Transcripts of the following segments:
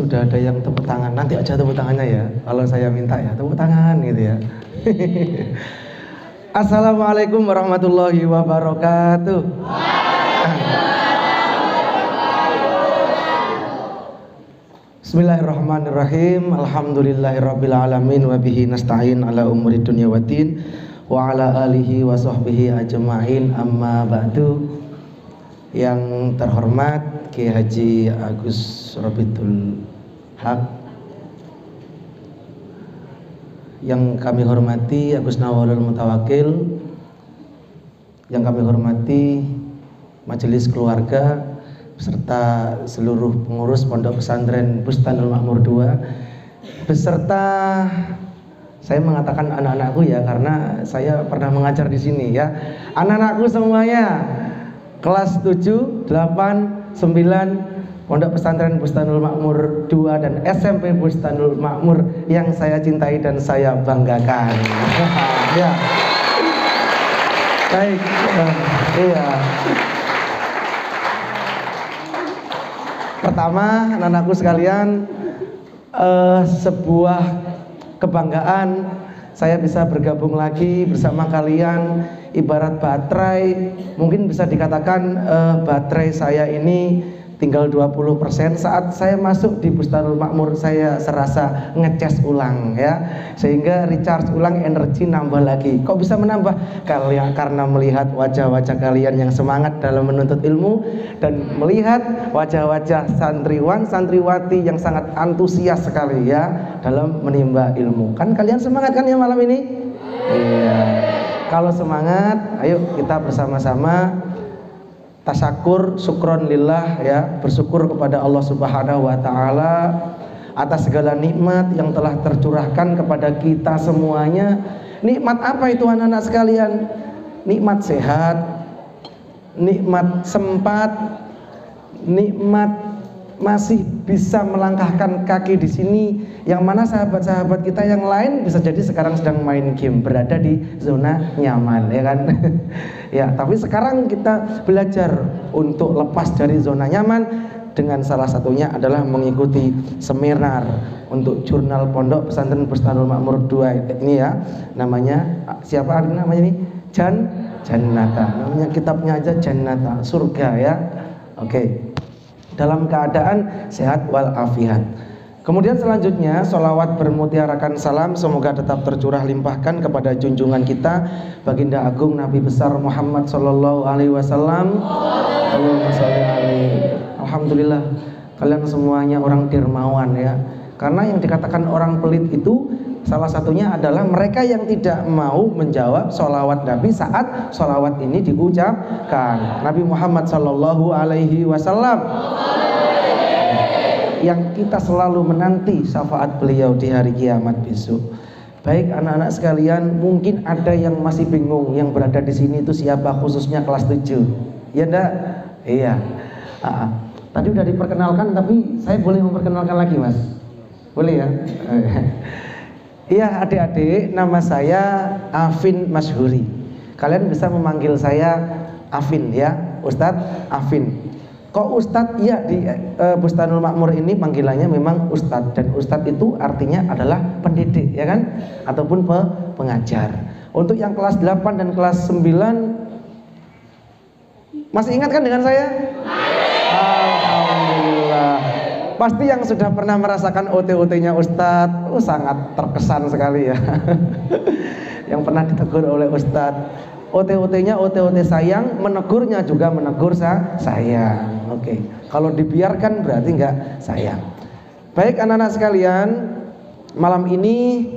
sudah ada yang tepuk tangan, nanti aja tepuk tangannya ya. Kalau saya minta ya tepuk tangan gitu ya. Assalamualaikum warahmatullahi wabarakatuh. Bismillahirrahmanirrahim. Alhamdulillahirabbil alamin wa bihi nasta'in ala umuri dunya waddin wa ala alihi wa sahbihi ajma'in, amma ba'du. Yang terhormat Kiai Haji Agus Robitul Haq, yang kami hormati Agus Nawalul Mutawakil, yang kami hormati majelis keluarga beserta seluruh pengurus Pondok Pesantren Bustanul Makmur 2, beserta saya mengatakan anak-anakku ya karena saya pernah mengajar di sini ya. Anak-anakku semuanya kelas 7, 8, 9 Pondok Pesantren Bustanul Makmur 2 dan SMP Bustanul Makmur yang saya cintai dan saya banggakan. Ya. Baik. Iya. Pertama, anak-anakku sekalian, sebuah kebanggaan saya bisa bergabung lagi bersama kalian. Ibarat baterai, mungkin bisa dikatakan baterai saya ini tinggal 20%. Saat saya masuk di Bustanul Makmur, saya serasa ngecas ulang ya, sehingga recharge ulang, energi nambah lagi. Kok bisa menambah? Karena melihat wajah-wajah kalian yang semangat dalam menuntut ilmu dan melihat wajah-wajah santriwan, santriwati yang sangat antusias sekali ya dalam menimba ilmu. Kan kalian semangat kan ya malam ini? Iya. Kalau semangat, ayo kita bersama-sama tasyakur, syukron lillah ya, bersyukur kepada Allah Subhanahu wa taala atas segala nikmat yang telah tercurahkan kepada kita semuanya. Nikmat apa itu anak-anak sekalian? Nikmat sehat, nikmat sempat, nikmat masih bisa melangkahkan kaki di sini, yang mana sahabat-sahabat kita yang lain bisa jadi sekarang sedang main game, berada di zona nyaman ya kan. Ya, tapi sekarang kita belajar untuk lepas dari zona nyaman dengan salah satunya adalah mengikuti seminar untuk jurnal Pondok Pesantren Bustanul Makmur 2 ini ya. Namanya siapa namanya ini? Jannata. Namanya kitabnya aja Jannata, surga ya. Oke. Dalam keadaan sehat walafiat. Kemudian selanjutnya sholawat bermutiarakan salam semoga tetap tercurah limpahkan kepada junjungan kita Baginda Agung Nabi besar Muhammad sallallahu alaihi wasallam. Allahumma sholli alaihi. Alhamdulillah kalian semuanya orang dermawan ya. Karena yang dikatakan orang pelit itu salah satunya adalah mereka yang tidak mau menjawab sholawat Nabi saat sholawat ini diucapkan. Nabi Muhammad sallallahu alaihi wasallam yang kita selalu menanti syafaat beliau di hari kiamat besok. Baik anak-anak sekalian, mungkin ada yang masih bingung yang berada di sini itu siapa, khususnya kelas 7. Ya enggak? Iya. Tadi udah diperkenalkan, tapi saya boleh memperkenalkan lagi, Mas? Boleh ya? Iya adik-adik, nama saya Afin Masyhuri. Kalian bisa memanggil saya Afin ya, Ustadz Afin. Kok Ustadz? Ya di Bustanul Makmur ini panggilannya memang Ustadz, dan Ustadz itu artinya adalah pendidik ya kan, ataupun pengajar. Untuk yang kelas 8 dan kelas 9 masih ingat kan dengan saya? Alhamdulillah. Pasti yang sudah pernah merasakan OT-OT-nya Ustadz, sangat terkesan sekali ya. Yang pernah ditegur oleh Ustadz. OT-OT-nya OT-OT sayang, menegurnya juga menegur sayang. Oke. Kalau dibiarkan berarti enggak sayang. Baik anak-anak sekalian, malam ini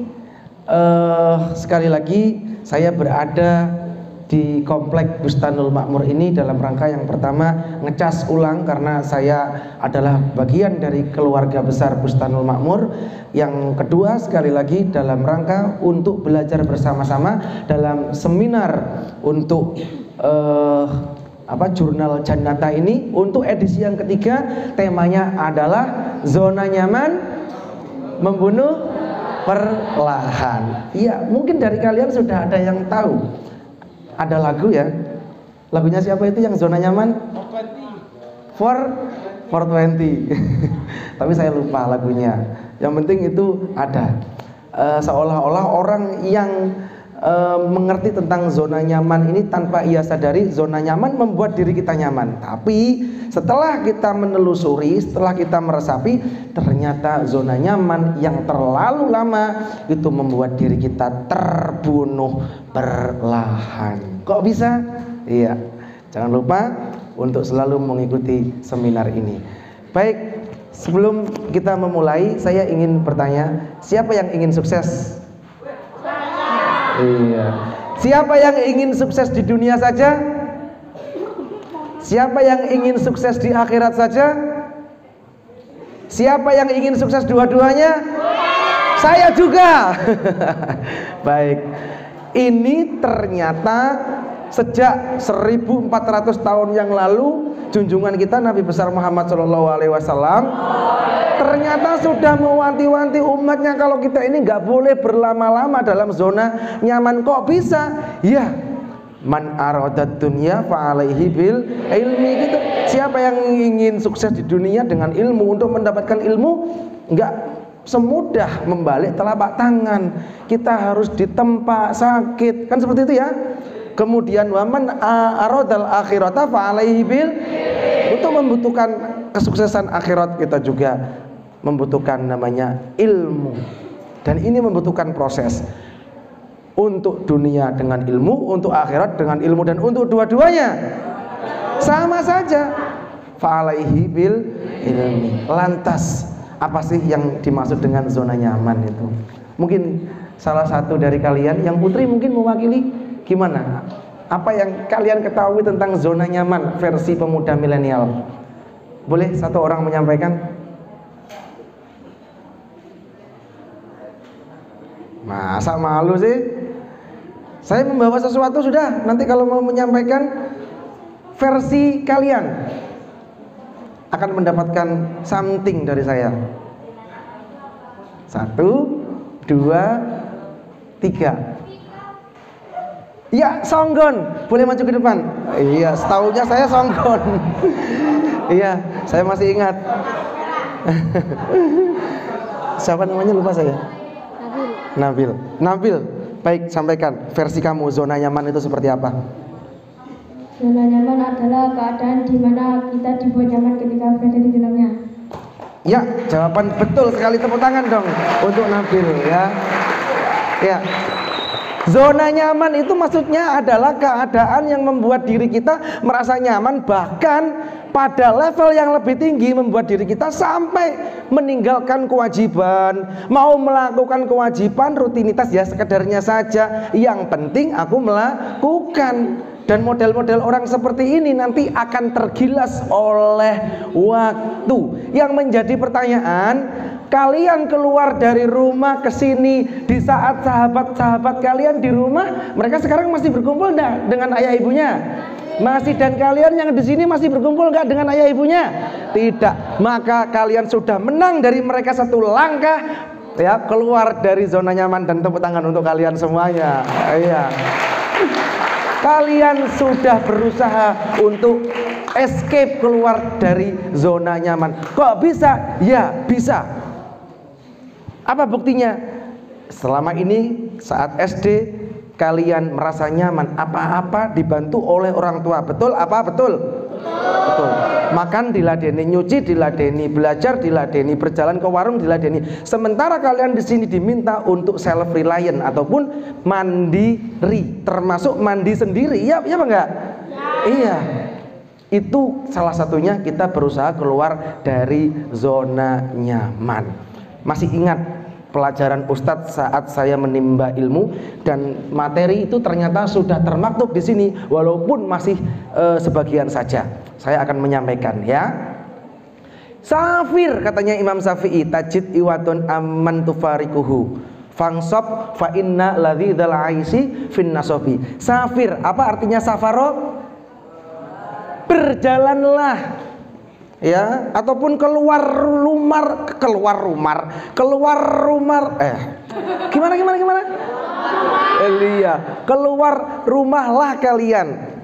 sekali lagi saya berada di komplek Bustanul Makmur ini dalam rangka yang pertama ngecas ulang karena saya adalah bagian dari keluarga besar Bustanul Makmur. Yang kedua sekali lagi dalam rangka untuk belajar bersama-sama dalam seminar untuk jurnal Jannata ini untuk edisi yang ketiga. Temanya adalah zona nyaman membunuh perlahan. Iya, mungkin dari kalian sudah ada yang tahu. Ada lagu ya. Lagunya siapa itu yang zona nyaman? For 420. Tapi saya lupa lagunya. Yang penting itu ada. Seolah-olah orang yang mengerti tentang zona nyaman ini tanpa ia sadari zona nyaman membuat diri kita nyaman. Tapi setelah kita menelusuri, setelah kita meresapi, ternyata zona nyaman yang terlalu lama itu membuat diri kita terbunuh perlahan. Kok bisa? Iya. Jangan lupa untuk selalu mengikuti seminar ini. Baik, sebelum kita memulai, saya ingin bertanya, siapa yang ingin sukses? Iya. Siapa yang ingin sukses di dunia saja? Siapa yang ingin sukses di akhirat saja? Siapa yang ingin sukses dua-duanya? Saya juga. Baik. Ini ternyata sejak 1400 tahun yang lalu junjungan kita Nabi besar Muhammad SAW ternyata sudah mewanti-wanti umatnya kalau kita ini nggak boleh berlama-lama dalam zona nyaman. Kok bisa? Ya, man aradad dunya fa'alaihi bil ilmi gitu. Siapa yang ingin sukses di dunia dengan ilmu, untuk mendapatkan ilmu nggak semudah membalik telapak tangan. Kita harus ditempa sakit, kan seperti itu ya. Kemudian waman aradal akhirata fa'alaihi bil, untuk membutuhkan kesuksesan akhirat kita juga membutuhkan namanya ilmu. Dan ini membutuhkan proses. Untuk dunia dengan ilmu, untuk akhirat dengan ilmu, dan untuk dua-duanya sama saja. Fa'alaihi bil ilmi. Lantas apa sih yang dimaksud dengan zona nyaman itu? Mungkin salah satu dari kalian, yang putri mungkin mewakili, gimana? Apa yang kalian ketahui tentang zona nyaman versi pemuda milenial? Boleh satu orang menyampaikan? Masa malu sih? Saya membawa sesuatu sudah. Nanti kalau mau menyampaikan versi kalian akan mendapatkan something dari saya. 1, 2, 3. Ya, Songgon, boleh maju ke depan. Iya, setahunya saya Songgon. Iya, saya masih ingat. Siapa namanya lupa saya. Nabil. Baik, sampaikan versi kamu, zona nyaman itu seperti apa? Zona nyaman adalah keadaan di mana kita dibuat nyaman ketika berada di dalamnya. Ya, jawaban betul sekali, tepuk tangan dong untuk Nabil ya. Ya. Zona nyaman itu maksudnya adalah keadaan yang membuat diri kita merasa nyaman, bahkan pada level yang lebih tinggi membuat diri kita sampai meninggalkan kewajiban, mau melakukan kewajiban rutinitas ya sekedarnya saja, yang penting aku melakukan. Dan model-model orang seperti ini nanti akan tergilas oleh waktu. Yang menjadi pertanyaan, kalian keluar dari rumah ke sini di saat sahabat-sahabat kalian di rumah, mereka sekarang masih berkumpul enggak dengan ayah ibunya? Masih. Dan kalian yang di sini masih berkumpul enggak dengan ayah ibunya? Tidak. Maka kalian sudah menang dari mereka satu langkah ya, keluar dari zona nyaman. Dan tepuk tangan untuk kalian semuanya. Iya. Kalian sudah berusaha untuk escape, keluar dari zona nyaman. Kok bisa? Ya, bisa. Apa buktinya? Selama ini saat SD kalian merasa nyaman, apa-apa dibantu oleh orang tua. Betul apa? Betul. Betul. Makan diladeni, nyuci diladeni, belajar diladeni, berjalan ke warung diladeni. Sementara kalian di sini diminta untuk self reliant ataupun mandiri, termasuk mandi sendiri. Iya, iya apa enggak? Ya. Iya. Itu salah satunya kita berusaha keluar dari zona nyaman. Masih ingat pelajaran Ustadz saat saya menimba ilmu, dan materi itu ternyata sudah termaktub di sini walaupun masih sebagian saja. Saya akan menyampaikan ya. Safir, katanya Imam Syafi'i, tajid iwatun amman tufarikuhu fangsob fa inna ladzal aisi fin nasobi. Safir, apa artinya safaro? Berjalanlah ya, ataupun keluar rumah gimana? Iya, keluar rumahlah kalian.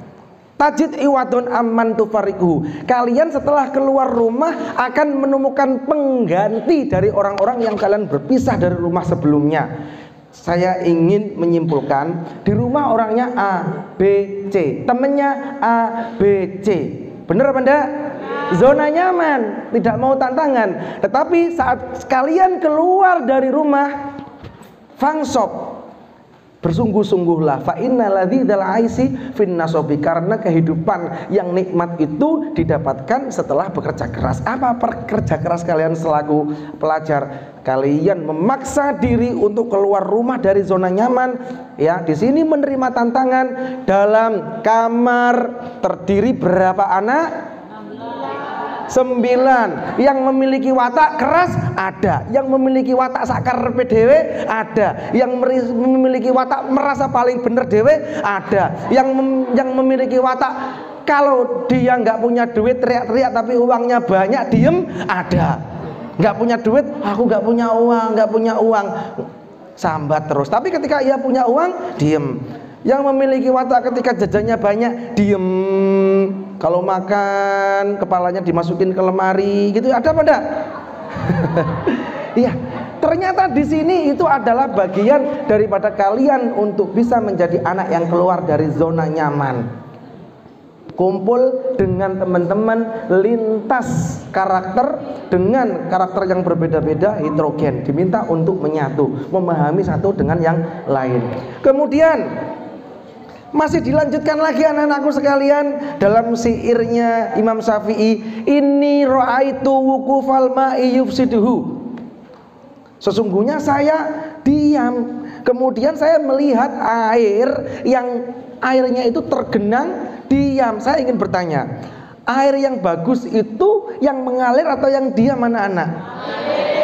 Tajid iwadun amman tufariquhu. Kalian setelah keluar rumah akan menemukan pengganti dari orang-orang yang kalian berpisah dari rumah sebelumnya. Saya ingin menyimpulkan, di rumah orangnya A, B, C, temennya A, B, C. Bener apa enggak? Zona nyaman, tidak mau tantangan. Tetapi saat kalian keluar dari rumah, fangsob, bersungguh-sungguhlah, fa innal ladzal aisi fin nasobi, karena kehidupan yang nikmat itu didapatkan setelah bekerja keras. Apa pekerja keras kalian selaku pelajar? Kalian memaksa diri untuk keluar rumah dari zona nyaman, ya. Di sini menerima tantangan. Dalam kamar terdiri berapa anak? 9. Yang memiliki watak keras ada, yang memiliki watak sakar PDW ada, yang memiliki watak merasa paling bener dewe ada, yang memiliki watak kalau dia nggak punya duit teriak-teriak tapi uangnya banyak diem ada. Nggak punya duit, aku nggak punya uang, sambat terus. Tapi ketika ia punya uang, diem. Yang memiliki watak ketika jajannya banyak, diem. Kalau makan, kepalanya dimasukin ke lemari, gitu. Ada apa enggak? Iya. Ternyata di sini itu adalah bagian daripada kalian untuk bisa menjadi anak yang keluar dari zona nyaman. Kumpul dengan teman-teman lintas karakter, dengan karakter yang berbeda-beda, heterogen, diminta untuk menyatu, memahami satu dengan yang lain. Kemudian masih dilanjutkan lagi anak-anakku sekalian dalam syairnya Imam Syafi'i, inni ra'aitu wuqufal ma'i yufsiduhu. Sesungguhnya saya diam, kemudian saya melihat air yang airnya itu tergenang, diam. Saya ingin bertanya, air yang bagus itu yang mengalir atau yang diam anak-anak?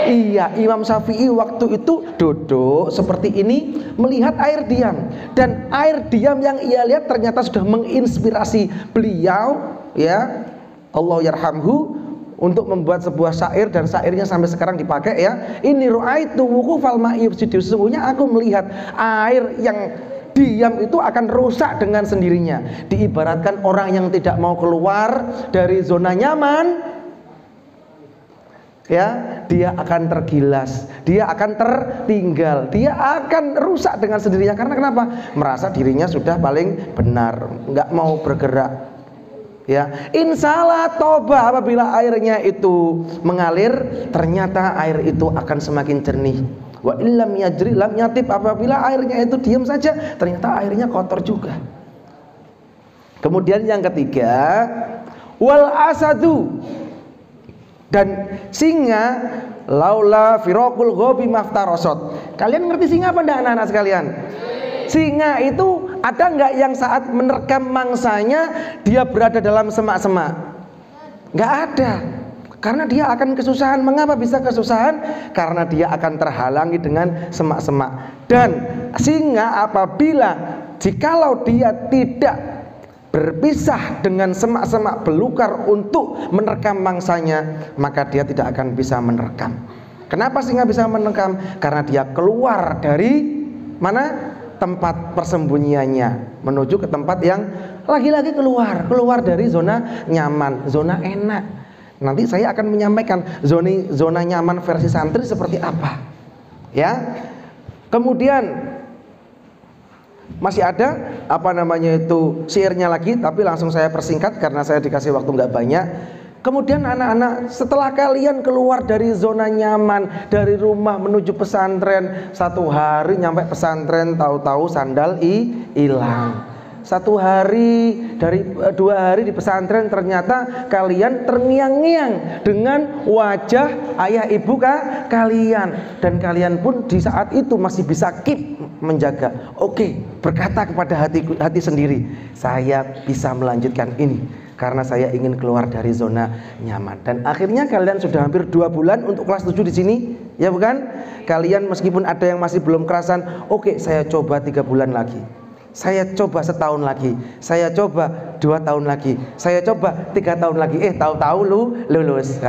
Iya, Imam Syafi'i waktu itu duduk seperti ini melihat air diam, dan air diam yang ia lihat ternyata sudah menginspirasi beliau, ya, Allah yarhamhu, untuk membuat sebuah syair, dan syairnya sampai sekarang dipakai, ya. Ini ru'aitu wuqufal ma'i yufsidu, sesungguhnya aku melihat air yang diam itu akan rusak dengan sendirinya. Diibaratkan orang yang tidak mau keluar dari zona nyaman, ya, dia akan tergilas, dia akan tertinggal, dia akan rusak dengan sendirinya. Karena kenapa? Merasa dirinya sudah paling benar, nggak mau bergerak, ya. Insalah toba, apabila airnya itu mengalir, ternyata air itu akan semakin jernih. Wa illam yajri lam yatib, apabila airnya itu diam saja, ternyata airnya kotor juga. Kemudian yang ketiga, wal asadu, dan singa, laula firaqul ghabi maftarosot. Kalian ngerti singa apa enggak anak-anak sekalian? Singa itu ada nggak yang saat menerkam mangsanya dia berada dalam semak-semak? Nggak ada. Karena dia akan kesusahan. Mengapa bisa kesusahan? Karena dia akan terhalangi dengan semak-semak. Dan singa apabila jikalau dia tidak berpisah dengan semak-semak belukar untuk menerkam mangsanya, maka dia tidak akan bisa menerkam. Kenapa singa bisa menerkam? Karena dia keluar dari mana? Tempat persembunyiannya, menuju ke tempat yang lagi-lagi keluar dari zona nyaman, zona enak. Nanti saya akan menyampaikan zona nyaman versi santri seperti apa, ya. Kemudian masih ada syairnya lagi, tapi langsung saya persingkat karena saya dikasih waktu nggak banyak. Kemudian anak-anak, setelah kalian keluar dari zona nyaman, dari rumah menuju pesantren, satu hari nyampe pesantren, tahu-tahu sandal hilang. 1 hari, dari 2 hari di pesantren, ternyata kalian terngiang-ngiang dengan wajah ayah ibu kalian, dan kalian pun di saat itu masih bisa keep menjaga. Oke, berkata kepada hati sendiri, saya bisa melanjutkan ini karena saya ingin keluar dari zona nyaman. Dan akhirnya kalian sudah hampir 2 bulan untuk kelas 7 di sini, ya bukan? Kalian meskipun ada yang masih belum kerasan, oke, saya coba 3 bulan lagi, saya coba 1 tahun lagi, saya coba 2 tahun lagi, saya coba 3 tahun lagi. Tahu-tahu lulus.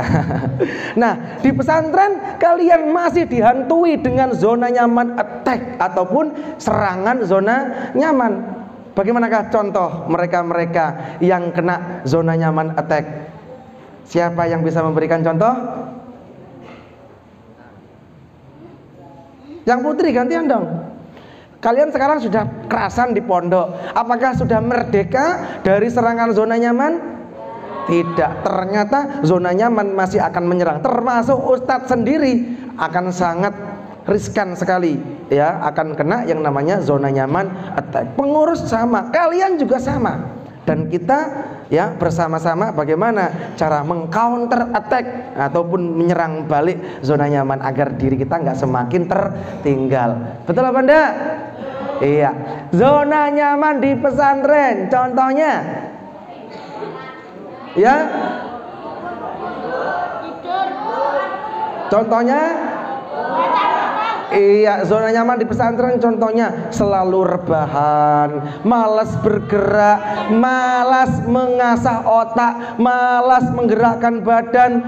Nah, di pesantren kalian masih dihantui dengan zona nyaman attack ataupun serangan zona nyaman. Bagaimanakah contoh mereka-mereka yang kena zona nyaman attack? Siapa yang bisa memberikan contoh? Yang putri gantian dong. Kalian sekarang sudah kerasan di pondok. Apakah sudah merdeka dari serangan zona nyaman? Tidak. Ternyata zona nyaman masih akan menyerang. Termasuk ustadz sendiri akan sangat riskan sekali, ya, akan kena yang namanya zona nyaman attack. Pengurus sama, kalian juga sama. Dan kita ya bersama-sama bagaimana cara mengcounter attack ataupun menyerang balik zona nyaman agar diri kita nggak semakin tertinggal. Betul apa enggak? Iya. Zona nyaman di pesantren contohnya ya, contohnya iya, zona nyaman di pesantren contohnya selalu rebahan, malas bergerak, malas mengasah otak, malas menggerakkan badan,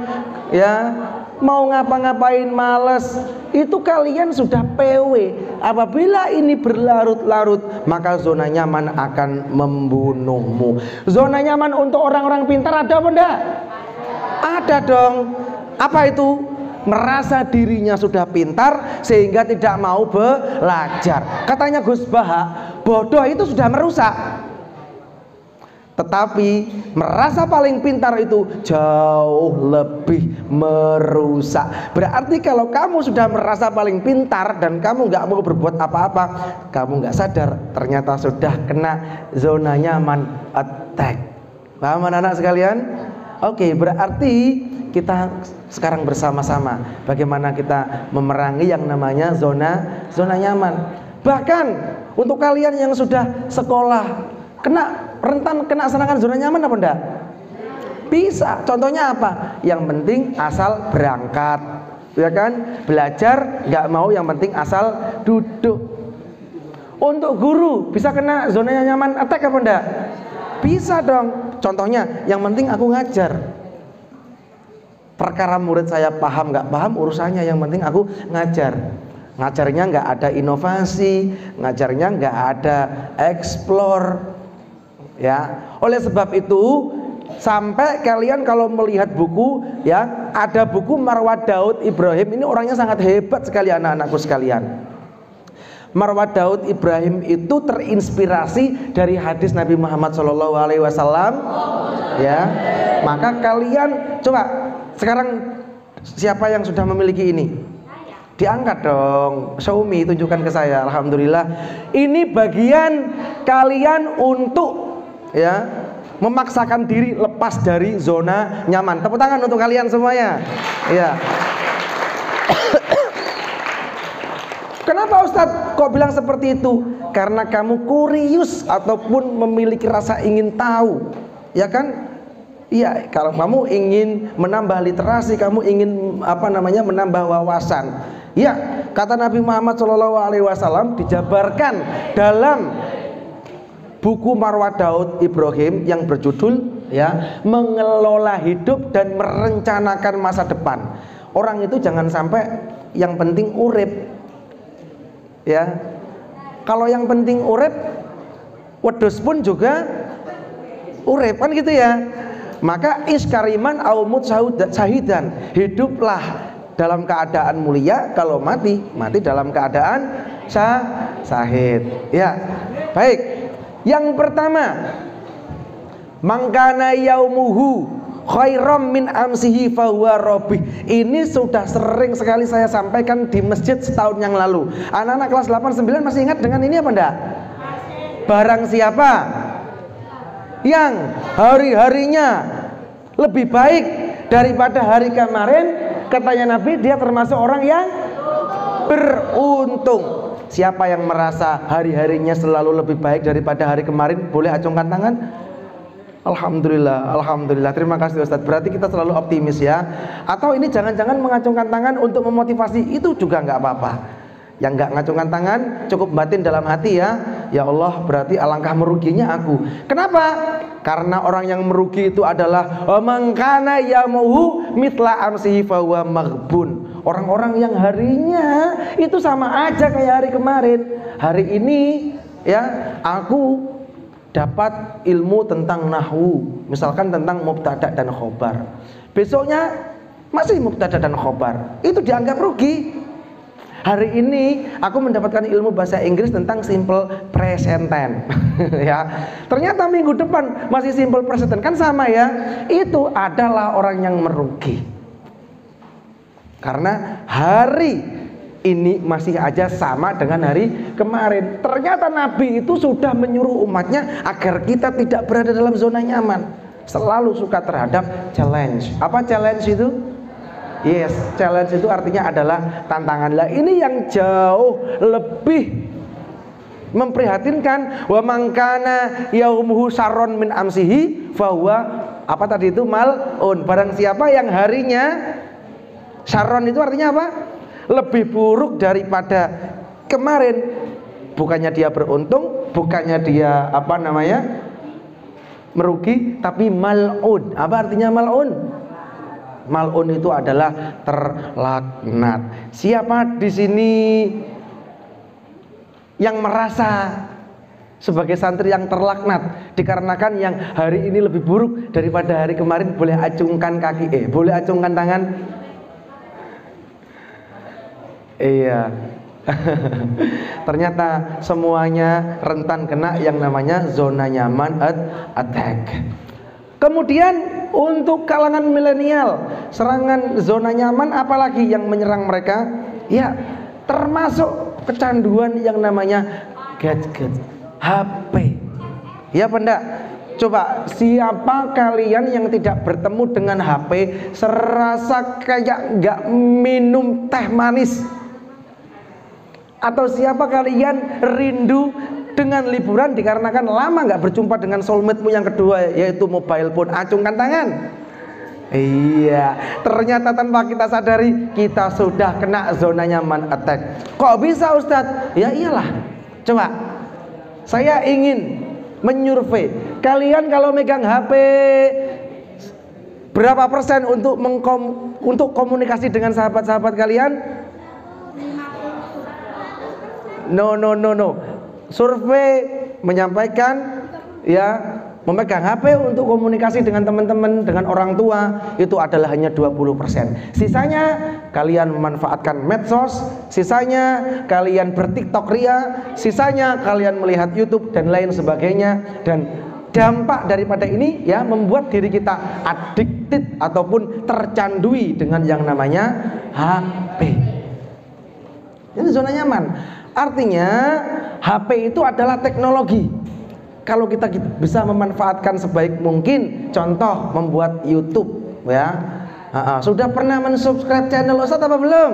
ya, mau ngapa-ngapain malas. Itu kalian sudah PW. Apabila ini berlarut-larut, maka zona nyaman akan membunuhmu. Zona nyaman untuk orang-orang pintar ada apa enggak? Ada dong. Apa itu? Merasa dirinya sudah pintar sehingga tidak mau belajar. Katanya Gus Baha, bodoh itu sudah merusak. Tetapi merasa paling pintar itu jauh lebih merusak. Berarti kalau kamu sudah merasa paling pintar dan kamu nggak mau berbuat apa-apa, kamu nggak sadar ternyata sudah kena zona nyaman attack. Paham anak-anak sekalian? Oke, berarti kita sekarang bersama-sama bagaimana kita memerangi yang namanya zona nyaman. Bahkan untuk kalian yang sudah sekolah rentan kena serangan zona nyaman apa enggak? Bisa. Contohnya apa? Yang penting asal berangkat, ya kan? Belajar nggak mau, yang penting asal duduk. Untuk guru bisa kena zona nyaman attack apa enggak? Bisa dong. Contohnya, yang penting aku ngajar. Perkara murid saya paham nggak paham urusannya, yang penting aku ngajar. Ngajarnya nggak ada inovasi, ngajarnya nggak ada explore, ya. Oleh sebab itu, sampai kalian kalau melihat buku, ya, ada buku Marwah Daud Ibrahim. Ini orangnya sangat hebat sekali anak-anakku sekalian. Marwah Daud Ibrahim itu terinspirasi dari hadis Nabi Muhammad SAW, ya. Maka kalian coba sekarang siapa yang sudah memiliki ini? Diangkat dong, Xiaomi, tunjukkan ke saya. Alhamdulillah. Ini bagian kalian untuk, ya, memaksakan diri lepas dari zona nyaman. Tepuk tangan untuk kalian semuanya. Ya. Kenapa Ustadz kok bilang seperti itu? Karena kamu kurius ataupun memiliki rasa ingin tahu, ya kan? Iya, kalau kamu ingin menambah literasi, kamu ingin menambah wawasan. Ya, kata Nabi Muhammad SAW dijabarkan dalam buku Marwah Daud Ibrahim yang berjudul, ya, mengelola hidup dan merencanakan masa depan. Orang itu jangan sampai yang penting urip. Ya, kalau yang penting urip, wedhus pun juga urip, kan gitu ya. Maka iskariman aumut sahidan, hiduplah dalam keadaan mulia, kalau mati dalam keadaan syahid. Ya, baik. Yang pertama, mangkana yaumuhu khairam min amsihi fahuwa robih. Ini sudah sering sekali saya sampaikan di masjid setahun yang lalu. Anak-anak kelas 8-9 masih ingat dengan ini apa enggak? Barang siapa yang hari-harinya lebih baik daripada hari kemarin, katanya Nabi, dia termasuk orang yang beruntung. Siapa yang merasa hari-harinya selalu lebih baik daripada hari kemarin, boleh acungkan tangan. Alhamdulillah, alhamdulillah. Terima kasih Ustadz. Berarti kita selalu optimis, ya. Atau ini jangan-jangan mengacungkan tangan untuk memotivasi, itu juga nggak apa-apa. Yang nggak ngacungkan tangan cukup batin dalam hati, ya. Ya Allah, berarti alangkah meruginya aku. Kenapa? Karena orang yang merugi itu adalah mangkana yamuhu mitla amsihi fahuwa maghbun. Orang-orang yang harinya itu sama aja kayak hari kemarin. Hari ini, ya, aku dapat ilmu tentang nahwu, misalkan tentang mubtada dan khobar. Besoknya masih mubtada dan khobar, itu dianggap rugi. Hari ini aku mendapatkan ilmu bahasa Inggris tentang simple present tense ya. Ternyata minggu depan masih simple present tense, kan sama ya. Itu adalah orang yang merugi. Karena hari ini masih aja sama dengan hari kemarin. Ternyata Nabi itu sudah menyuruh umatnya agar kita tidak berada dalam zona nyaman. Selalu suka terhadap challenge. Apa challenge itu? Yes, challenge itu artinya adalah tantangan. Lah ini yang jauh lebih memprihatinkan. Wa mangkana yaumuhu syarron min amsihi fahuwa apa tadi itu mal'un. Barang siapa yang harinya syarron itu artinya apa? Lebih buruk daripada kemarin. Bukannya dia beruntung, bukannya dia apa namanya? Merugi, tapi mal'un. Apa artinya mal'un? Mal'un itu adalah terlaknat. Siapa di sini yang merasa sebagai santri yang terlaknat dikarenakan yang hari ini lebih buruk daripada hari kemarin? Boleh acungkan kaki, boleh acungkan tangan. Iya. Ternyata semuanya rentan kena yang namanya zona nyaman attack. Kemudian untuk kalangan milenial, serangan zona nyaman apalagi yang menyerang mereka? Ya, termasuk kecanduan yang namanya gadget, HP. Ya, Benda. Coba siapa kalian yang tidak bertemu dengan HP serasa kayak nggak minum teh manis? Atau siapa kalian rindu dengan liburan dikarenakan lama nggak berjumpa dengan soulmate-mu yang kedua, yaitu mobile phone? Acungkan tangan. Iya, ternyata tanpa kita sadari kita sudah kena zona nyaman attack. Kok bisa Ustadz? Ya iyalah. Coba saya ingin menyurvei kalian, kalau megang HP berapa persen untuk komunikasi dengan sahabat-sahabat kalian? No. Survei menyampaikan ya, memegang HP untuk komunikasi dengan teman-teman, dengan orang tua itu adalah hanya 20%. Sisanya kalian memanfaatkan medsos, sisanya kalian bertiktok ria, sisanya kalian melihat YouTube dan lain sebagainya. Dan dampak daripada ini ya membuat diri kita addicted ataupun tercandui dengan yang namanya HP. Ini zona nyaman. Artinya HP itu adalah teknologi. Kalau kita bisa memanfaatkan sebaik mungkin, contoh membuat YouTube ya. Sudah pernah mensubscribe channel Ustadz apa belum?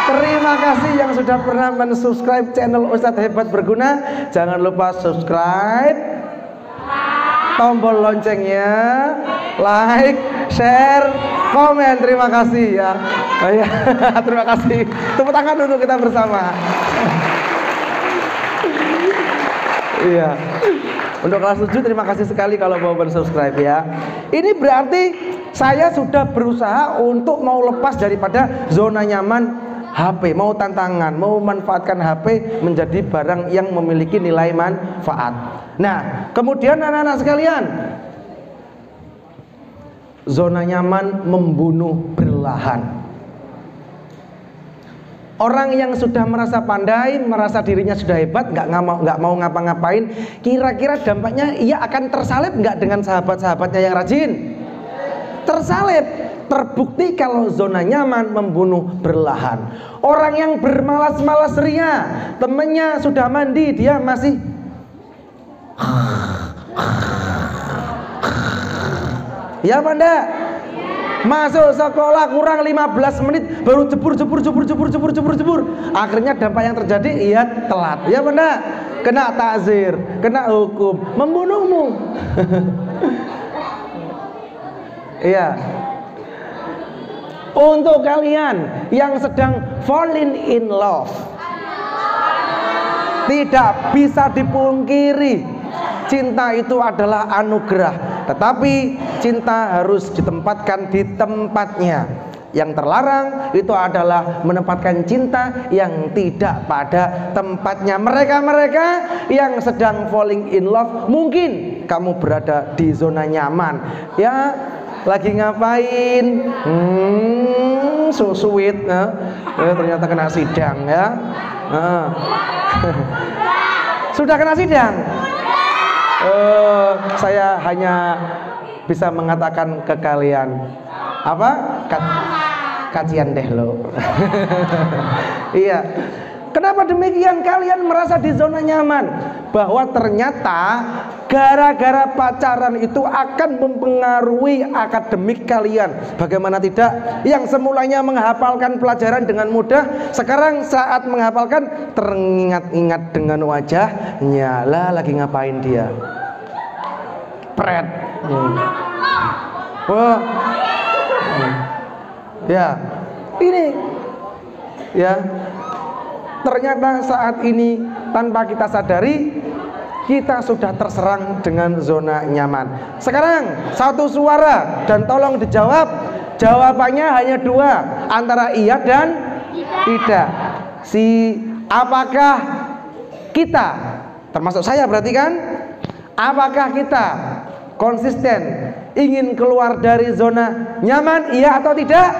Terima kasih yang sudah pernah mensubscribe channel Ustadz Hebat Berguna. Jangan lupa subscribe, tombol loncengnya, like, share, komen. Terima kasih ya. Terima kasih. Tepuk tangan untuk kita bersama. Iya. Untuk kelas 7 terima kasih sekali kalau mau subscribe ya. Ini berarti saya sudah berusaha untuk mau lepas daripada zona nyaman HP, mau tantangan, mau memanfaatkan HP menjadi barang yang memiliki nilai manfaat. Nah, kemudian anak-anak sekalian, zona nyaman membunuh perlahan. Orang yang sudah merasa pandai, merasa dirinya sudah hebat, nggak mau ngapa-ngapain, kira-kira dampaknya ia akan tersalib nggak dengan sahabat-sahabatnya yang rajin? Tersalib. Terbukti kalau zona nyaman membunuh perlahan. Orang yang bermalas-malas ria, temennya sudah mandi, dia masih ya apa enggak? Masuk sekolah kurang 15 menit baru jebur. Akhirnya dampak yang terjadi ia telat. Ya benar? Kena takzir, kena hukum, membunuhmu. Iya. Untuk kalian yang sedang falling in love, tidak bisa dipungkiri, cinta itu adalah anugerah. Tetapi cinta harus ditempatkan di tempatnya. Yang terlarang itu adalah menempatkan cinta yang tidak pada tempatnya. Mereka-mereka yang sedang falling in love, mungkin kamu berada di zona nyaman. Ya, lagi ngapain? So sweet. Ternyata kena sidang ya. Sudah kena sidang? Saya hanya bisa mengatakan ke kalian, apa? Kajian deh lo. Iya. Kenapa demikian? Kalian merasa di zona nyaman, bahwa ternyata gara-gara pacaran itu akan mempengaruhi akademik kalian. Bagaimana tidak? Yang semulanya menghafalkan pelajaran dengan mudah, sekarang saat menghafalkan teringat-ingat dengan wajahnya. Lah, lagi ngapain dia? Pret. Wah. Ya, ini ya, ternyata saat ini tanpa kita sadari kita sudah terserang dengan zona nyaman. Sekarang satu suara dan tolong dijawab. Jawabannya hanya dua, antara iya dan tidak. Apakah kita, termasuk saya berarti kan, apakah kita konsisten ingin keluar dari zona nyaman, iya atau tidak?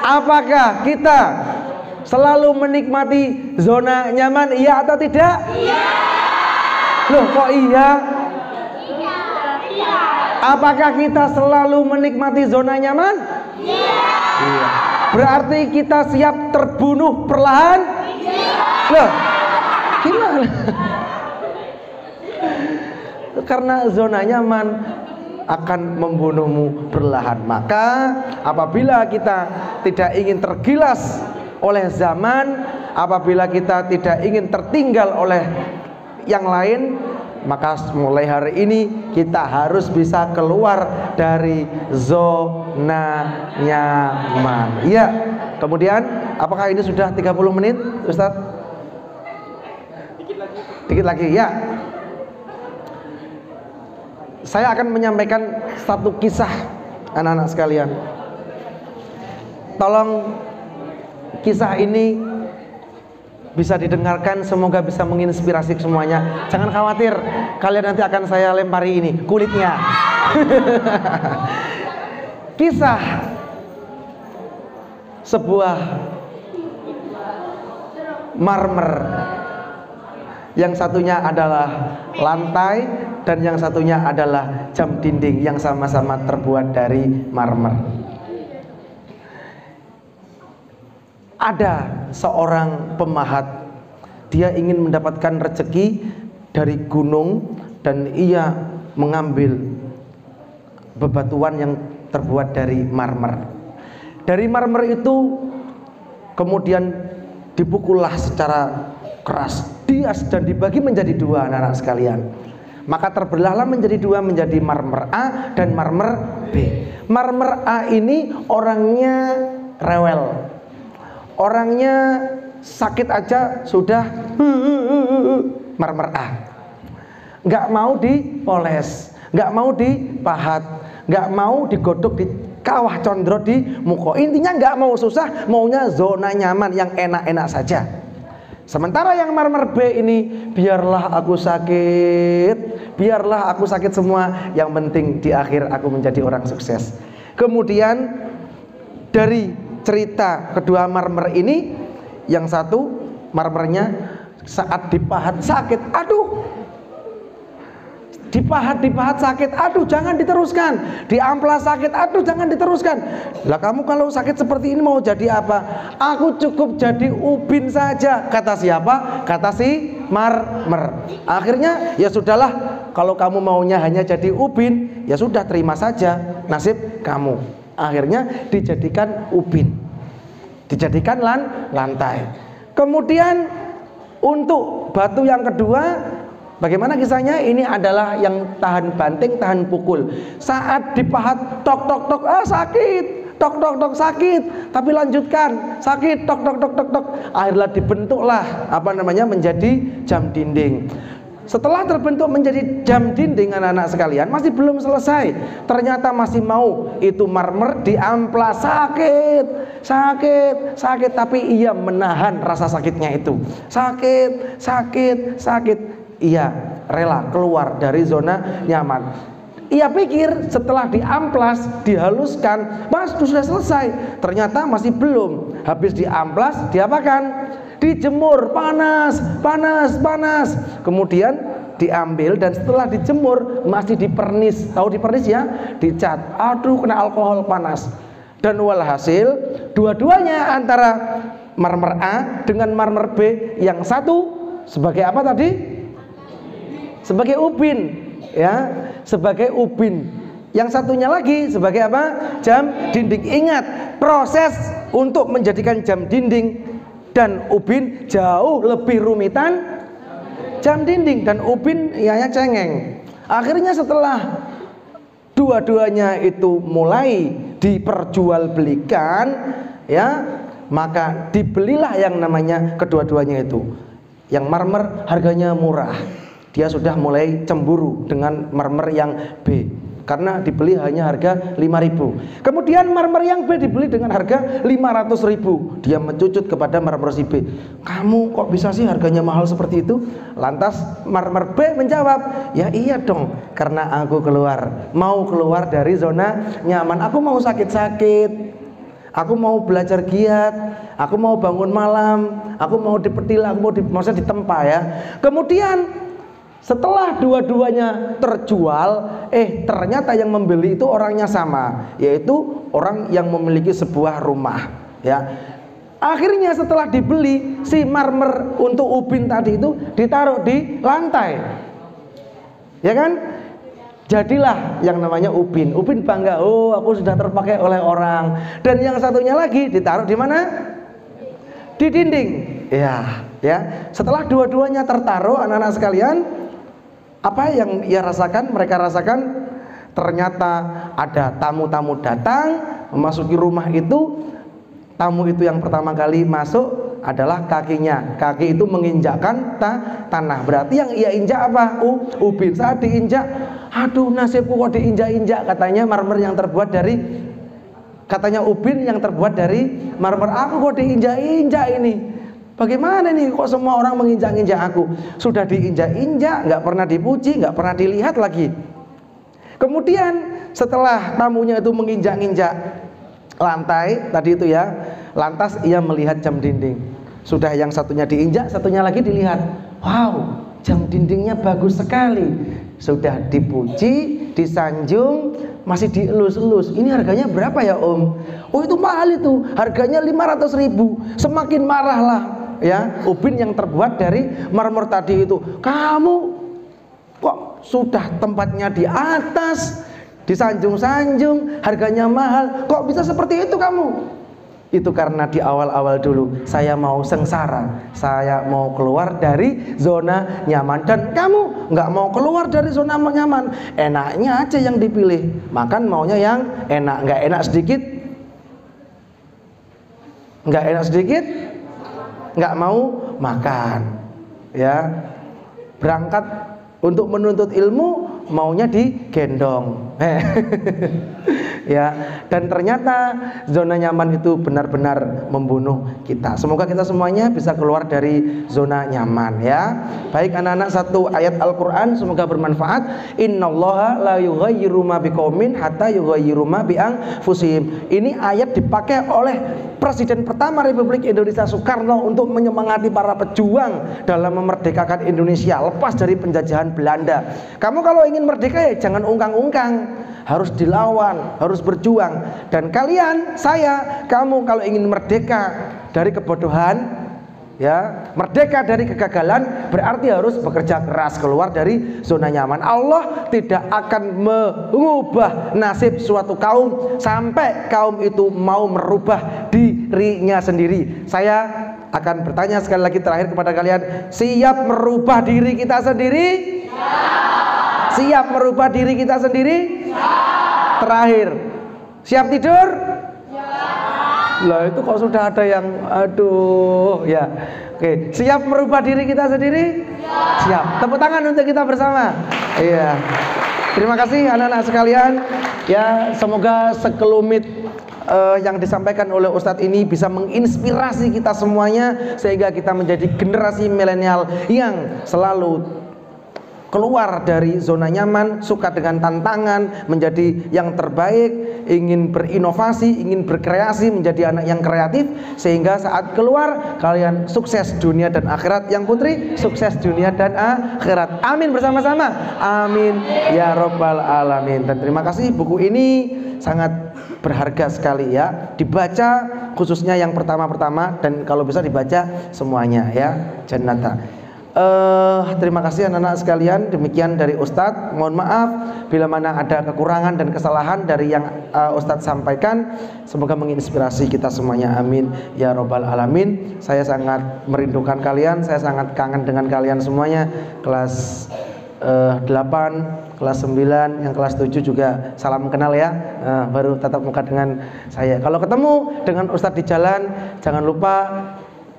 Apakah kita selalu menikmati zona nyaman, iya atau tidak? Iya. Loh, kok iya? Iya. Apakah kita selalu menikmati zona nyaman? Iya. Iya. Berarti kita siap terbunuh perlahan? Iya. Loh, gimana? Karena zona nyaman akan membunuhmu perlahan. Maka apabila kita tidak ingin tergilas oleh zaman, apabila kita tidak ingin tertinggal oleh yang lain, maka mulai hari ini kita harus bisa keluar dari zona nyaman. Iya. Kemudian apakah ini sudah 30 menit, Ustadz? Dikit lagi ya. Saya akan menyampaikan satu kisah, anak-anak sekalian. Tolong kisah ini bisa didengarkan, semoga bisa menginspirasi semuanya. Jangan khawatir, kalian nanti akan saya lempari ini kulitnya. Kisah sebuah marmer. Yang satunya adalah lantai dan yang satunya adalah jam dinding yang sama-sama terbuat dari marmer. Ada seorang pemahat, dia ingin mendapatkan rezeki dari gunung dan ia mengambil bebatuan yang terbuat dari marmer. Dari marmer itu kemudian dipukullah secara keras, dias dan dibagi menjadi dua, anak-anak sekalian. Maka terbelahlah menjadi dua, menjadi marmer A dan marmer B. Marmer A ini orangnya rewel, orangnya sakit aja sudah marmer A, nggak mau dipoles, nggak mau dipahat, nggak mau digodok di kawah condro di muko. Intinya nggak mau susah, maunya zona nyaman yang enak-enak saja. Sementara yang marmer B ini, biarlah aku sakit, biarlah aku sakit semua, yang penting di akhir aku menjadi orang sukses. Kemudian dari cerita kedua marmer ini, yang satu marmernya saat dipahat sakit, aduh, dipahat sakit, aduh jangan diteruskan. Diamplas sakit, aduh jangan diteruskan. Lah kamu kalau sakit seperti ini mau jadi apa? Aku cukup jadi ubin saja. Kata siapa? Kata si marmer. Akhirnya ya sudahlah, kalau kamu maunya hanya jadi ubin, ya sudah terima saja nasib kamu. Akhirnya dijadikan ubin, dijadikan lantai. Kemudian untuk batu yang kedua, bagaimana kisahnya? Ini adalah yang tahan banting, tahan pukul. Saat dipahat, tok tok tok, sakit, tok tok tok sakit. Tapi lanjutkan, sakit, tok tok tok tok tok. Akhirnya dibentuklah menjadi jam dinding. setelah terbentuk menjadi jam dinding anak-anak sekalian, masih belum selesai. Ternyata masih mau itu marmer diamplas, sakit, tapi ia menahan rasa sakitnya itu. Sakit. Ia rela keluar dari zona nyaman. Ia pikir setelah diamplas, dihaluskan, Mas sudah selesai. Ternyata masih belum. Habis diamplas, diapakan? Dijemur, panas. Kemudian diambil dan setelah dijemur masih dipernis. Tahu dipernis ya? Dicat. Aduh, kena alkohol panas. Dan walhasil dua-duanya antara marmer A dengan marmer B, yang satu sebagai apa tadi? Sebagai ubin. Ya, sebagai ubin. Yang satunya lagi sebagai apa? Jam dinding. Ingat, proses untuk menjadikan jam dinding dan ubin jauh lebih rumitan jam dinding, dan ubin ianya cengeng. Akhirnya setelah dua-duanya itu mulai diperjualbelikan, ya, maka dibelilah yang namanya kedua-duanya itu. Yang marmer harganya murah. Dia sudah mulai cemburu dengan marmer yang B karena dibeli hanya harga 5.000. Kemudian marmer yang B dibeli dengan harga 500.000. Dia mencucut kepada marmer si B. Kamu kok bisa sih harganya mahal seperti itu? Lantas marmer B menjawab, ya iya dong, karena aku mau keluar dari zona nyaman. Aku mau sakit-sakit, aku mau belajar giat, aku mau bangun malam, aku mau dipetil, aku mau maksudnya ditempa ya. Kemudian setelah dua-duanya terjual, ternyata yang membeli itu orangnya sama, yaitu orang yang memiliki sebuah rumah, ya. Akhirnya setelah dibeli, si marmer untuk ubin tadi itu ditaruh di lantai, ya kan? Jadilah yang namanya ubin. Ubin bangga, oh aku sudah terpakai oleh orang. Dan yang satunya lagi ditaruh di mana? Di dinding, ya. Setelah dua-duanya tertaruh, anak-anak sekalian, apa yang ia rasakan? Mereka rasakan ternyata ada tamu-tamu datang memasuki rumah itu. Tamu itu yang pertama kali masuk adalah kakinya. Kaki itu menginjakkan tanah. Berarti yang ia injak apa? Ubin. Saat diinjak, aduh nasibku kok diinjak-injak. Katanya marmer yang terbuat dari, katanya ubin yang terbuat dari marmer. Aku kok diinjak-injak ini. Bagaimana nih kok semua orang menginjak-injak aku? Sudah diinjak-injak, nggak pernah dipuji, nggak pernah dilihat lagi. Kemudian setelah tamunya itu menginjak-injak lantai tadi itu ya, lantas ia melihat jam dinding. Sudah yang satunya diinjak, satunya lagi dilihat. Wow, jam dindingnya bagus sekali. Sudah dipuji, disanjung, masih dielus-elus. Ini harganya berapa ya Om? Oh itu mahal itu, harganya 500.000. Semakin marahlah ya ubin yang terbuat dari marmer tadi itu. Kamu kok sudah tempatnya di atas, disanjung-sanjung, harganya mahal, kok bisa seperti itu kamu? Itu karena di awal-awal dulu saya mau sengsara, saya mau keluar dari zona nyaman, dan kamu nggak mau keluar dari zona nyaman. Enaknya aja yang dipilih, makan maunya yang enak, nggak enak sedikit, nggak mau makan, ya. Berangkat untuk menuntut ilmu maunya digendong. Ya, dan ternyata zona nyaman itu benar-benar membunuh kita. Semoga kita semuanya bisa keluar dari zona nyaman ya. Baik anak-anak, satu ayat Al-Qur'an semoga bermanfaat. Innallaha la yughayyiru ma biqaumin hatta yughayyiru ma bi anfusihim. Ini ayat dipakai oleh Presiden pertama Republik Indonesia Soekarno untuk menyemangati para pejuang dalam memerdekakan Indonesia lepas dari penjajahan Belanda. Kamu kalau ingin merdeka ya jangan ungkang-ungkang, harus dilawan, harus berjuang. Dan kalian, saya, kamu kalau ingin merdeka dari kebodohan, ya, merdeka dari kegagalan, berarti harus bekerja keras keluar dari zona nyaman. Allah tidak akan mengubah nasib suatu kaum sampai kaum itu mau merubah dirinya sendiri. Saya akan bertanya sekali lagi terakhir kepada kalian, siap merubah diri kita sendiri? Siap merubah diri kita sendiri? Terakhir, siap tidur? Lah itu kok sudah ada yang aduh ya. Oke, siap merubah diri kita sendiri? Siap. Tepuk tangan untuk kita bersama. Iya. Terima kasih anak-anak sekalian. Ya, semoga sekelumit yang disampaikan oleh Ustadz ini bisa menginspirasi kita semuanya sehingga kita menjadi generasi milenial yang selalu keluar dari zona nyaman, suka dengan tantangan, menjadi yang terbaik, ingin berinovasi, ingin berkreasi, menjadi anak yang kreatif, sehingga saat keluar kalian sukses dunia dan akhirat. Yang putri sukses dunia dan akhirat. Amin bersama-sama. Amin ya robbal alamin. Dan terima kasih, buku ini sangat berharga sekali ya, dibaca khususnya yang pertama-pertama, dan kalau bisa dibaca semuanya ya. Jannata. Terima kasih anak-anak sekalian. Demikian dari Ustadz. Mohon maaf bila mana ada kekurangan dan kesalahan dari yang Ustadz sampaikan. Semoga menginspirasi kita semuanya. Amin ya robbal alamin. Saya sangat merindukan kalian. Saya sangat kangen dengan kalian semuanya. Kelas 8, kelas 9, yang kelas 7 juga salam kenal ya. Baru tatap muka dengan saya. Kalau ketemu dengan Ustadz di jalan, jangan lupa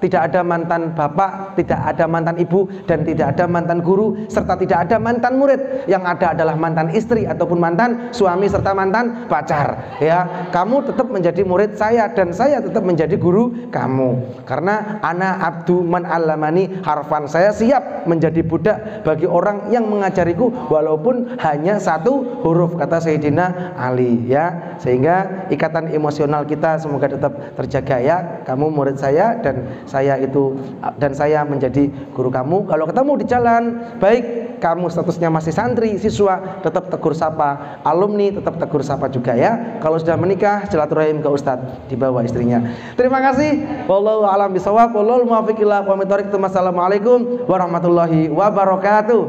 tidak ada mantan bapak, tidak ada mantan ibu, dan tidak ada mantan guru, serta tidak ada mantan murid. Yang ada adalah mantan istri ataupun mantan suami serta mantan pacar. Ya, kamu tetap menjadi murid saya dan saya tetap menjadi guru kamu. Karena ana abdu man allamani harfan. Saya siap menjadi budak bagi orang yang mengajariku walaupun hanya satu huruf, kata Sayyidina Ali ya. Sehingga ikatan emosional kita semoga tetap terjaga ya. Kamu murid saya dan saya menjadi guru kamu. Kalau ketemu di jalan, baik kamu statusnya masih santri, siswa, tetap tegur sapa. Alumni tetap tegur sapa juga ya. Kalau sudah menikah, silaturahim ke Ustadz, dibawa istrinya. Terima kasih. Wallahu a'lam bishawab. Wallahul muwaffiq ila aqwamit thoriq. Wassalamualaikum warahmatullahi wabarakatuh.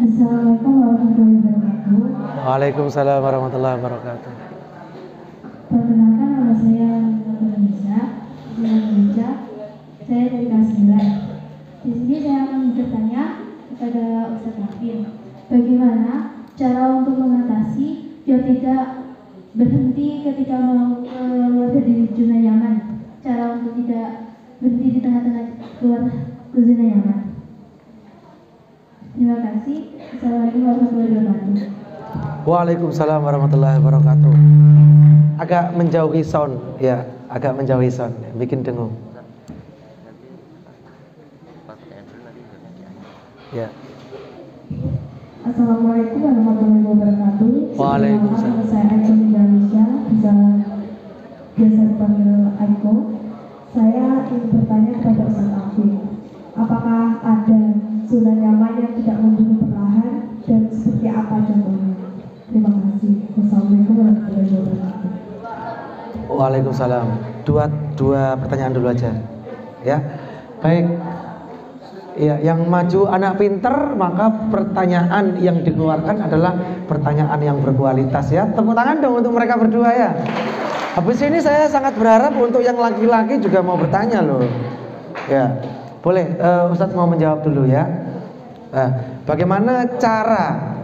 Assalamualaikum warahmatullahi wabarakatuh. Waalaikumsalam warahmatullahi wabarakatuh. Perkenalkan, nama saya Nisa. Saya dari kelas 9. Di sini saya akan bertanya kepada Ustadz Hafid, bagaimana cara untuk mengatasi biar tidak berhenti ketika mau keluar dari zona nyaman. Cara untuk tidak berhenti di tengah-tengah keluar ke zona nyaman. Terima kasih. Assalamualaikum warahmatullahi wabarakatuh. Waalaikumsalam warahmatullahi wabarakatuh. Agak menjauhi sound ya, agak menjauhi sound, bikin dengung. Ya. Assalamualaikum warahmatullahi wabarakatuh. Waalaikumsalam. Saya Aiko Indonesia, bisa biasa dipanggil Aiko. Saya ingin bertanya kepada Ustadz Hafid, apakah ada zona nyaman yang tidak membunuh perlahan dan seperti apa contohnya? Terima kasih. Wassalamualaikum warahmatullahi wabarakatuh. Waalaikumsalam. Dua pertanyaan dulu aja. Ya. Baik. Ya, yang maju anak pinter, maka pertanyaan yang dikeluarkan adalah pertanyaan yang berkualitas ya. Tepuk tangan dong untuk mereka berdua ya. Habis ini saya sangat berharap untuk yang laki-laki juga mau bertanya loh. Ya. Boleh, Ustadz mau menjawab dulu ya. Bagaimana cara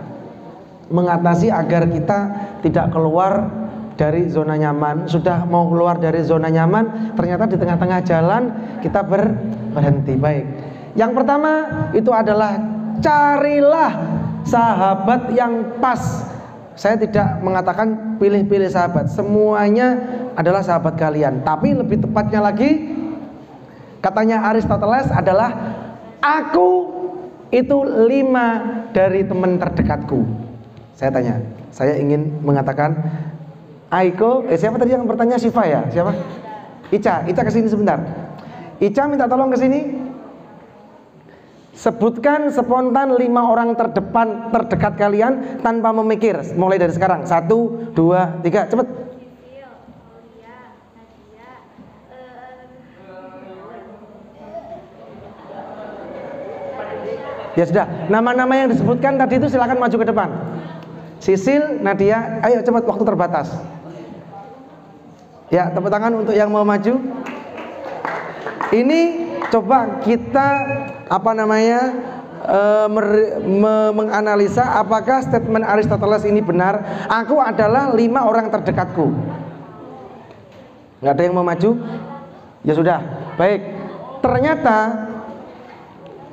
mengatasi agar kita tidak keluar dari zona nyaman? Sudah mau keluar dari zona nyaman, ternyata di tengah-tengah jalan kita berhenti. Baik. Yang pertama itu adalah carilah sahabat yang pas. Saya tidak mengatakan pilih-pilih sahabat, semuanya adalah sahabat kalian. Tapi lebih tepatnya lagi, katanya Aristoteles adalah aku itu 5 dari teman terdekatku. Saya tanya, saya ingin mengatakan Aiko, siapa tadi yang bertanya? Siva ya? Siapa? Ica kesini sebentar. Ica minta tolong kesini. Sebutkan spontan 5 orang terdekat kalian tanpa memikir. Mulai dari sekarang. 1, 2, 3, cepet. Ya sudah, nama-nama yang disebutkan tadi itu silakan maju ke depan. Sisil, Nadia, ayo cepat, waktu terbatas. Ya, tepuk tangan untuk yang mau maju. Ini coba kita menganalisa apakah statement Aristoteles ini benar. Aku adalah 5 orang terdekatku. Nggak ada yang mau maju? Ya sudah, baik.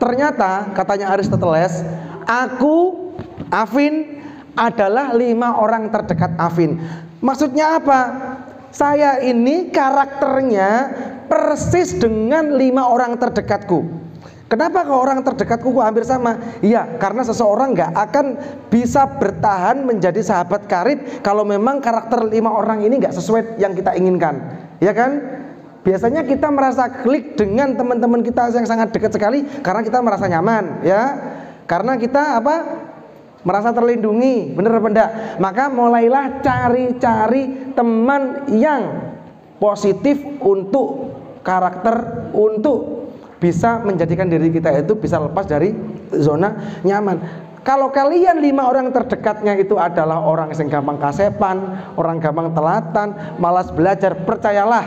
Ternyata katanya Aristoteles, aku, Afin, adalah 5 orang terdekat Afin. Maksudnya apa? Saya ini karakternya persis dengan 5 orang terdekatku. Kenapa kalau orang terdekatku kok hampir sama? Iya, karena seseorang nggak akan bisa bertahan menjadi sahabat karib kalau memang karakter 5 orang ini nggak sesuai yang kita inginkan, ya kan? Biasanya kita merasa klik dengan teman-teman kita yang sangat dekat sekali karena kita merasa nyaman, ya. Karena kita apa? Merasa terlindungi, bener apa enggak? Maka mulailah cari-cari teman yang positif untuk karakter, untuk bisa menjadikan diri kita itu bisa lepas dari zona nyaman. Kalau kalian 5 orang terdekatnya itu adalah orang yang gampang kasepan, orang gampang telatan, malas belajar, percayalah,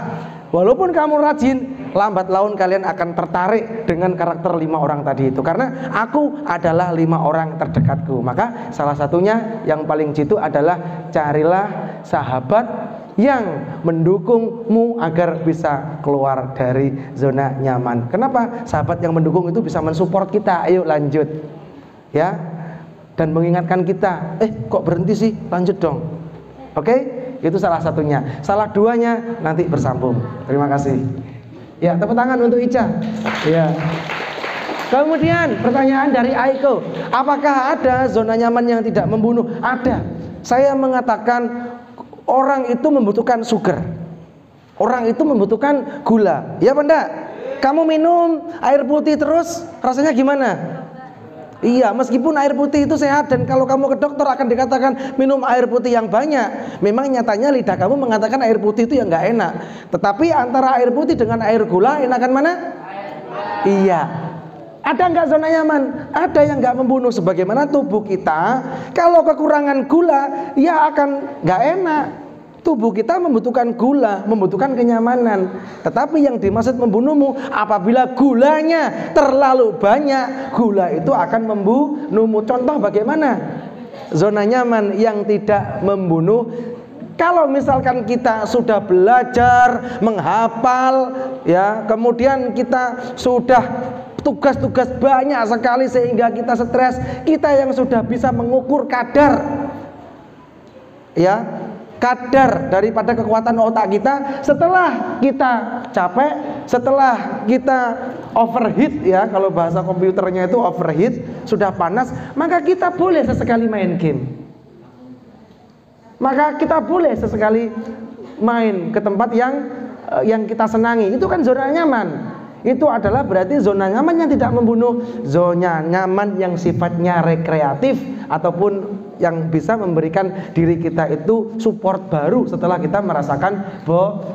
walaupun kamu rajin, lambat laun kalian akan tertarik dengan karakter 5 orang tadi itu. Karena aku adalah 5 orang terdekatku. Maka salah satunya yang paling jitu adalah carilah sahabat yang mendukungmu agar bisa keluar dari zona nyaman. Kenapa? Sahabat yang mendukung itu bisa mensupport kita. Ayo lanjut, ya, dan mengingatkan kita, kok berhenti sih, lanjut dong. Oke? Itu salah satunya. Salah duanya nanti bersambung. Terima kasih. Ya, tepuk tangan untuk Ica. Ya. Kemudian pertanyaan dari Aiko, apakah ada zona nyaman yang tidak membunuh? Ada. Saya mengatakan orang itu membutuhkan sugar. Orang itu membutuhkan gula. Ya, Benda? Kamu minum air putih terus rasanya gimana? Iya, meskipun air putih itu sehat dan kalau kamu ke dokter akan dikatakan minum air putih yang banyak. Memang nyatanya lidah kamu mengatakan air putih itu yang nggak enak. Tetapi antara air putih dengan air gula enakan mana? Iya. Ada nggak zona nyaman? Ada yang nggak membunuh. Sebagaimana tubuh kita, kalau kekurangan gula, ya akan nggak enak. Tubuh kita membutuhkan gula, membutuhkan kenyamanan. Tetapi yang dimaksud membunuhmu, apabila gulanya terlalu banyak, gula itu akan membunuhmu. Contoh bagaimana? Zona nyaman yang tidak membunuh. Kalau misalkan kita sudah belajar, menghafal, ya, kemudian kita sudah tugas-tugas banyak sekali sehingga kita stres, kita yang sudah bisa mengukur kadar, ya, kadar daripada kekuatan otak kita setelah kita capek, setelah kita overheat, ya, kalau bahasa komputernya itu overheat, sudah panas, maka kita boleh sesekali main game. Maka kita boleh sesekali main ke tempat yang kita senangi. Itu kan zona nyaman. Itu adalah berarti zona nyaman yang tidak membunuh, zona nyaman yang sifatnya rekreatif ataupun yang bisa memberikan diri kita itu support baru setelah kita merasakan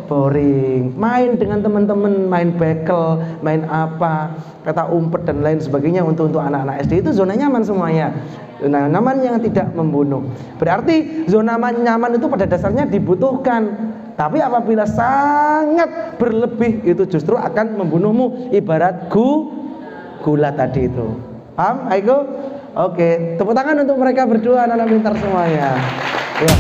boring. Main dengan teman-teman, main bekel, main apa, kata umpet dan lain sebagainya untuk anak-anak SD itu zona nyaman semuanya. Zona nyaman yang tidak membunuh. Berarti zona nyaman itu pada dasarnya dibutuhkan. Tapi apabila sangat berlebih itu justru akan membunuhmu, ibarat gula tadi itu. Paham, Aiko? Oke, tepuk tangan untuk mereka berdua, anak-anak pintar semuanya. Ya.